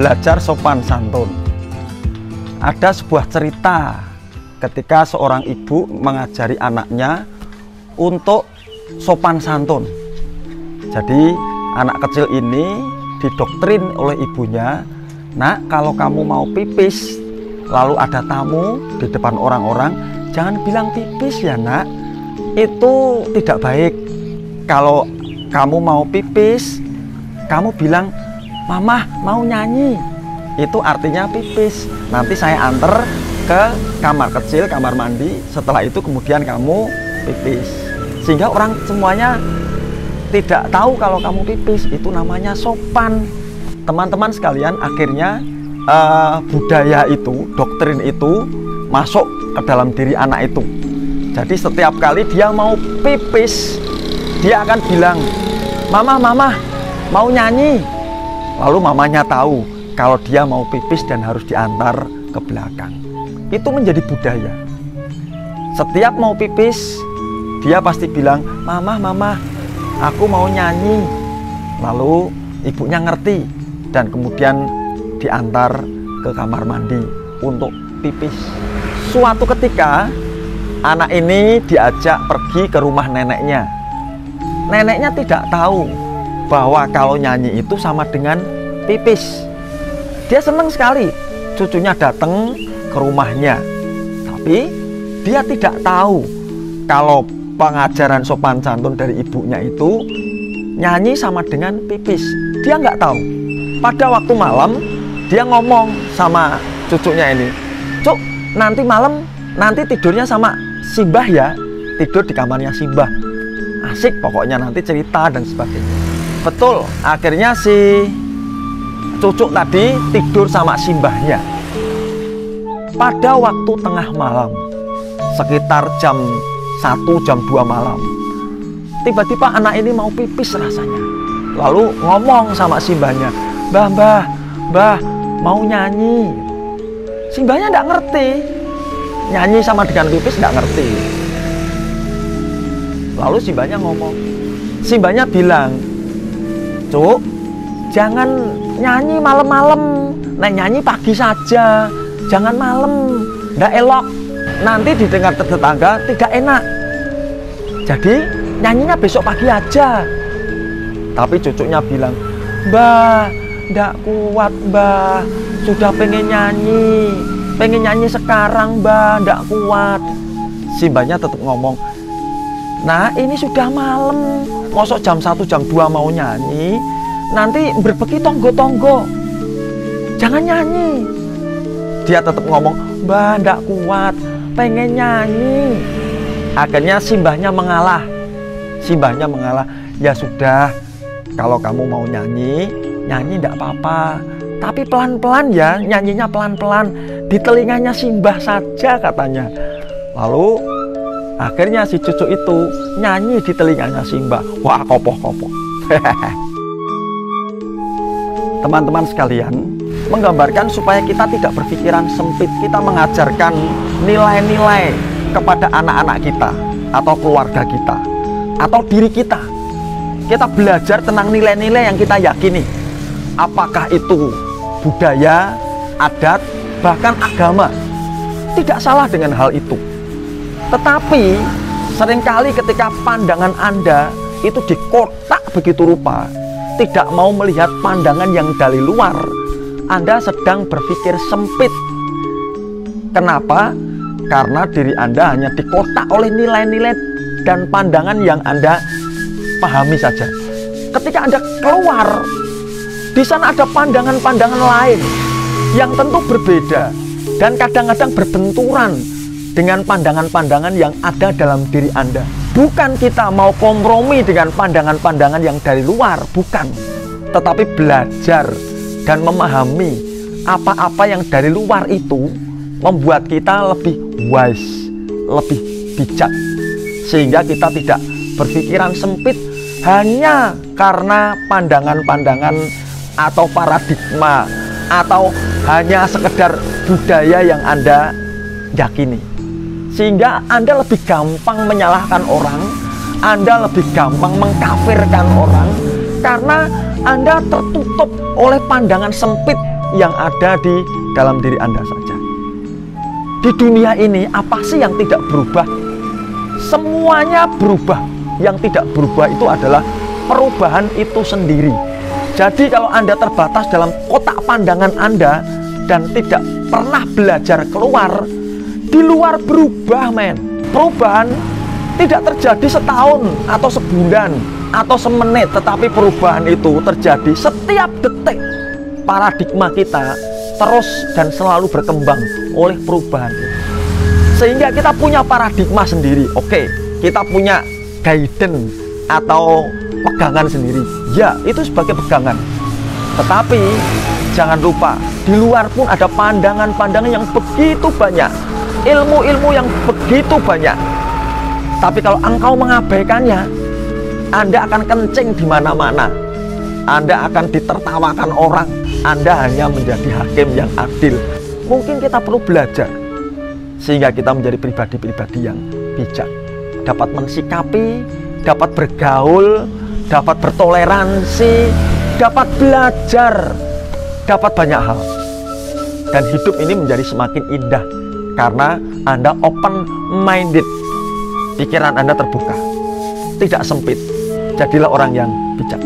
belajar sopan santun. Ada sebuah cerita ketika seorang ibu mengajari anaknya untuk sopan santun. Jadi anak kecil ini didoktrin oleh ibunya, "Nak, kalau kamu mau pipis lalu ada tamu di depan orang-orang, jangan bilang pipis ya nak, itu tidak baik. Kalau kamu mau pipis, kamu bilang, Mama mau nyanyi, itu artinya pipis. Nanti saya antar ke kamar kecil, kamar mandi, setelah itu kemudian kamu pipis." Sehingga orang semuanya tidak tahu kalau kamu pipis, itu namanya sopan. Teman-teman sekalian, akhirnya budaya itu, doktrin itu masuk ke dalam diri anak itu. Jadi setiap kali dia mau pipis, dia akan bilang, Mama mau nyanyi. Lalu mamanya tahu kalau dia mau pipis dan harus diantar ke belakang. Itu menjadi budaya. Setiap mau pipis, dia pasti bilang, Mama aku mau nyanyi. Lalu ibunya ngerti dan kemudian diantar ke kamar mandi untuk pipis. Suatu ketika anak ini diajak pergi ke rumah neneknya. Neneknya tidak tahu bahwa kalau nyanyi itu sama dengan pipis. Dia senang sekali cucunya datang ke rumahnya, tapi dia tidak tahu kalau pengajaran sopan santun dari ibunya itu nyanyi sama dengan pipis. Dia nggak tahu. Pada waktu malam dia ngomong sama cucunya ini, Cuk, nanti malam nanti tidurnya sama Simbah ya, tidur di kamarnya Simbah. Asik pokoknya, nanti cerita dan sebagainya. Betul, akhirnya si cucu tadi tidur sama Simbahnya. Pada waktu tengah malam, sekitar jam 1, jam 2 malam, tiba-tiba anak ini mau pipis rasanya. Lalu ngomong sama Simbahnya, Mbah, mau nyanyi. Simbahnya nggak ngerti. Nyanyi sama dengan pipis nggak ngerti. Lalu Simbahnya ngomong. Simbahnya bilang, Cuk, jangan nyanyi malam-malam. Nah, nyanyi pagi saja. Jangan malam. Nggak elok. Nanti didengar tetangga tidak enak. Jadi nyanyinya besok pagi aja. Tapi cucunya bilang, Mbah, nggak kuat Mbah. Sudah pengen nyanyi sekarang Mbah, nggak kuat. Simbahnya tetap ngomong, nah ini sudah malam, mosok jam 1, jam 2 mau nyanyi, nanti berbeki tonggo-tonggo, jangan nyanyi. Dia tetap ngomong, Mbah nggak kuat, pengen nyanyi. Akhirnya Simbahnya mengalah. Ya sudah, kalau kamu mau nyanyi nggak apa-apa, tapi pelan-pelan ya, nyanyinya pelan-pelan, di telinganya Simbah saja katanya. Lalu akhirnya si cucu itu nyanyi di telinganya Simbah. Wah, kopoh-kopoh. Teman-teman sekalian, menggambarkan supaya kita tidak berpikiran sempit. Kita mengajarkan nilai-nilai kepada anak-anak kita, atau keluarga kita, atau diri kita. Kita belajar tentang nilai-nilai yang kita yakini. Apakah itu budaya, adat, bahkan agama. Tidak salah dengan hal itu. Tetapi seringkali ketika pandangan Anda itu dikotak begitu rupa, tidak mau melihat pandangan yang dari luar, Anda sedang berpikir sempit. Kenapa? Karena diri Anda hanya dikotak oleh nilai-nilai dan pandangan yang Anda pahami saja. Ketika Anda keluar, di sana ada pandangan-pandangan lain yang tentu berbeda dan kadang-kadang berbenturan dengan pandangan-pandangan yang ada dalam diri Anda. Bukan kita mau kompromi dengan pandangan-pandangan yang dari luar, bukan. Tetapi belajar dan memahami apa-apa yang dari luar itu membuat kita lebih wise, lebih bijak. Sehingga kita tidak berpikiran sempit hanya karena pandangan-pandangan atau paradigma atau hanya sekedar budaya yang Anda yakini. Sehingga Anda lebih gampang menyalahkan orang, Anda lebih gampang mengkafirkan orang, karena Anda tertutup oleh pandangan sempit yang ada di dalam diri Anda saja. Di dunia ini, apa sih yang tidak berubah? Semuanya berubah. Yang tidak berubah itu adalah perubahan itu sendiri. Jadi kalau Anda terbatas dalam kotak pandangan Anda dan tidak pernah belajar keluar, di luar berubah, men. Perubahan tidak terjadi setahun atau sebulan atau semenit, tetapi perubahan itu terjadi setiap detik. Paradigma kita terus dan selalu berkembang oleh perubahan itu. Sehingga kita punya paradigma sendiri. Oke, kita punya guidance atau pegangan sendiri. Ya, itu sebagai pegangan. Tetapi jangan lupa, di luar pun ada pandangan-pandangan yang begitu banyak, ilmu-ilmu yang begitu banyak. Tapi kalau engkau mengabaikannya, Anda akan kencing di mana-mana. Anda akan ditertawakan orang. Anda hanya menjadi hakim yang adil. Mungkin kita perlu belajar sehingga kita menjadi pribadi-pribadi yang bijak, dapat mensikapi, dapat bergaul, dapat bertoleransi, dapat belajar, dapat banyak hal. Dan hidup ini menjadi semakin indah karena Anda open-minded. Pikiran Anda terbuka, tidak sempit. Jadilah orang yang bijak.